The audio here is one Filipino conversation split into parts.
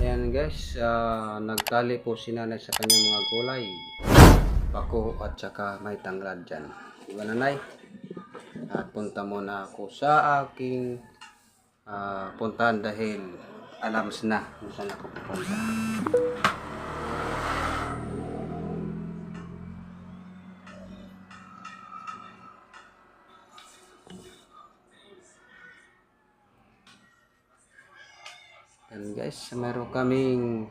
Ayan guys, nagtali po si nanay sa kanyang mga gulay. Pako at saka may tanglad dyan. Diba nanay? At punta muna ako sa aking puntahan dahil alams na kung saan ako pupunta. Ayan guys, meron kaming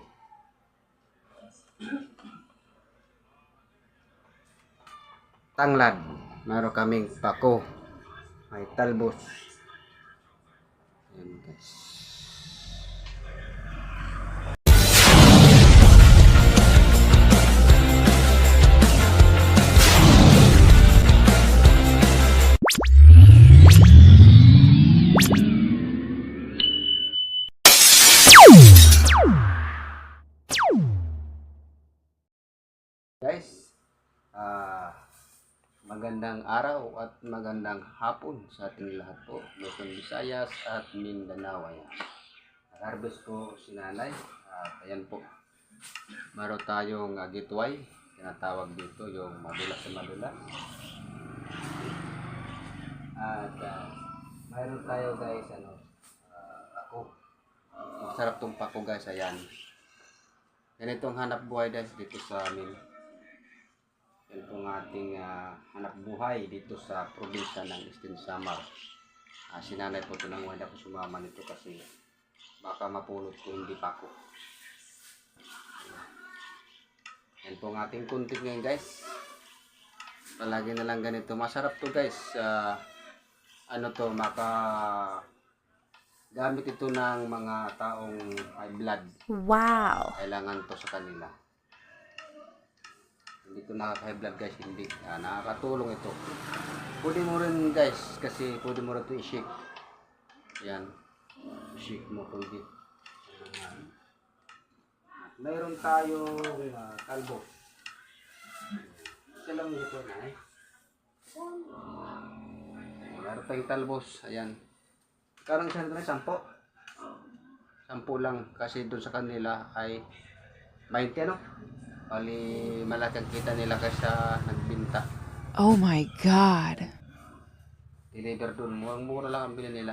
tanglad, meron kaming pako, may talbos. Ayan guys. Guys, magandang araw at magandang hapon sa ating lahat po, Luzon, Visayas at Mindanao. Ayan. Nag-harvest ko si nanay at ayan po, meron tayong gitway, tinatawag dito yung madulas sa madulas. At mayroon tayo guys, pako. Masarap tong pako guys, ayan. Ganitong hanap buhay guys dito sa amin. Yan po ang ating hanap buhay dito sa probinsya ng Eastern Samar. Si nanay po tinanguhan ako sumama nito kasi baka mapulot ko hindi pa ako. Yan po ang ating content ngayon guys. Palagi na lang ganito. Masarap to guys. Gamit ito ng mga taong high blood. Wow! Kailangan to sa kanila. Hindi ito nakaka-high blood guys, hindi. Nakakatulong ito. Pwede mo rin guys, kasi pwede mo rin ito i-shake. Yan. I-shake mo pwede. Mayroon tayong talbos. Isa lang dito na eh. Mayroon tayong talbos. Ayan. Karang siya na 10. 10 lang. Kasi doon sa kanila ay 20 ano? Bali, malaki ang kita nila kaysa nagbinta. Oh my God! Deliver doon. Murang-mura lang ang bilhin nila.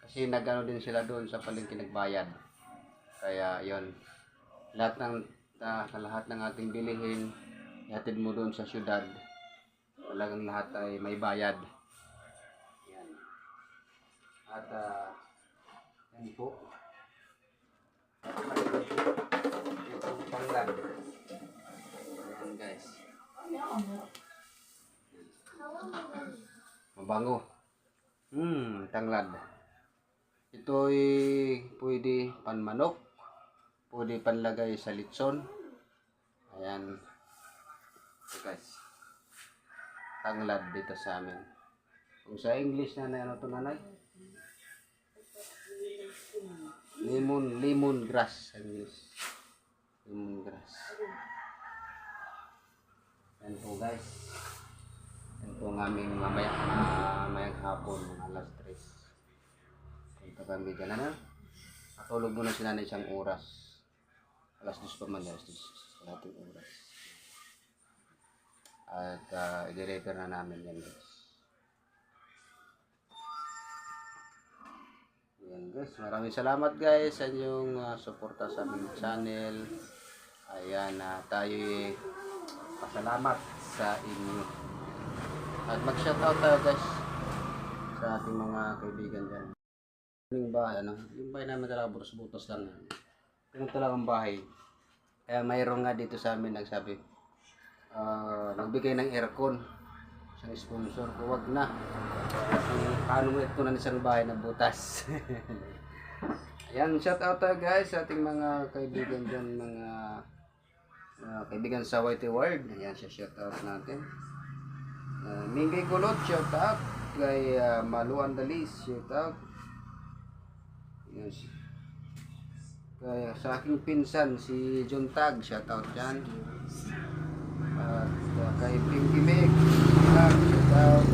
Kasi nag-ano din sila doon sa palengke nagbayad. Kaya yon, lahat ng ating bilihin, ihatid mo doon sa syudad. Talagang lahat ay may bayad. Yan. At yan po. Itong tanglad. Ayan guys. Mabango. Tanglad. Ito ay pwede panmanok. Pwede panlagay sa litson. Ayan. Ito guys. Tanglad dito sa amin. Kung sa English na ano ito nanay? Lemon grass. English. Lemon grass. Yan po guys. Yan po ang aming mamayang hapon, alas 3. Ito kami dyan. Natulog muna si nanay isang oras. Alas 2 pa man, alas 2. Kalating oras. At i-deliver na namin yan guys. Yan guys. Maraming salamat guys sa inyong suporta sa aming channel. Ayan, tayo pasalamat sa inyo. At mag-shoutout tayo guys sa ating mga kaibigan dyan. Yung bahay, yung bahay namin talaga butas-butas lang. Yung talaga ang bahay. Kaya mayroon nga dito sa amin nagsabi, nagbigay ng aircon. Isang sponsor ko, wag na. Paano mo ito na isang bahay na butas. Ayan, shoutout tayo guys sa ating mga kaibigan dyan, mga kaibigan sa YT World. Ayan siya, shoutout natin. Mingay Kulot, shoutout. Kay Maluan Dalis, shoutout. Yes. Kaya sa aking pinsan, si John Tag, shoutout dyan. At kay Pinky Meg, shoutout.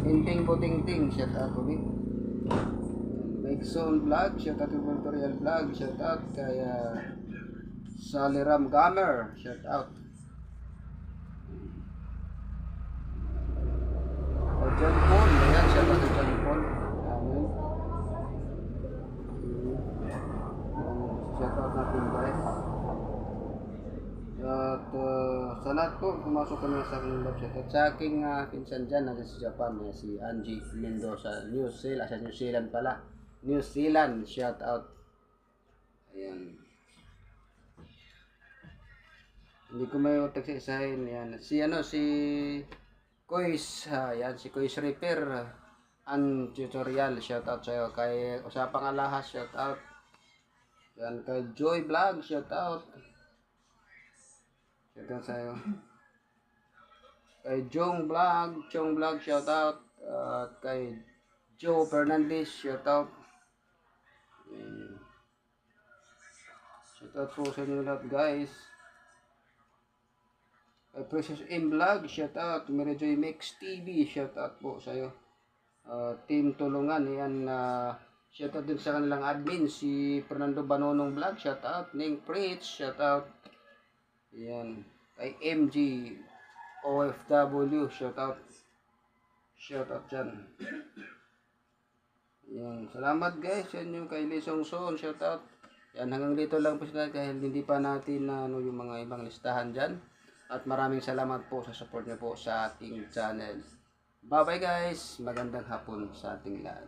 Tinting Putingting, shoutout ulit. Nexon Vlog, shout out kay Tutorial Vlog, shout out kay Saliram Gamer, shout out. John Paul, ayan, shout out kay John Paul. Amen. Shout out natin guys. At sa lahat po, pumasok kami sa aking love shout out. Sa aking pinsan dyan, nandun sa Japan, si Angie Mendoza, New Zealand, sa New Zealand pala. New Zealand, shout out. Ayan. Hindi ko may utak sa isahin. Ayan. Si Kois, ayan, si Kois Repair, ang tutorial, shout out sa'yo. Kay Usapang Alahas, shout out. Ayan, kay Joy Vlog, shout out. Shout out sa'yo. Kay Chong Vlog, shout out. At kay Joe Fernandez, shout out. Shout out po sa inyo lahat guys. Kay Precious M Vlog, shout out. Mary Joy Mix TV, shout out po sa'yo. Team Tulungan, yan. Shout out din sa kanilang admin, si Fernando Banonong Vlog, shout out. Ning Preach, shout out. Yan. Kay MG OFW, shout out. Shout out dyan. Yan. Salamat guys. Yan yung kay Lisong Son, shout out. Yan, hanggang dito lang po sila dahil hindi pa natin yung mga ibang listahan dyan. At maraming salamat po sa support niyo po sa ating channel. Bye bye guys. Magandang hapon sa ating lahat.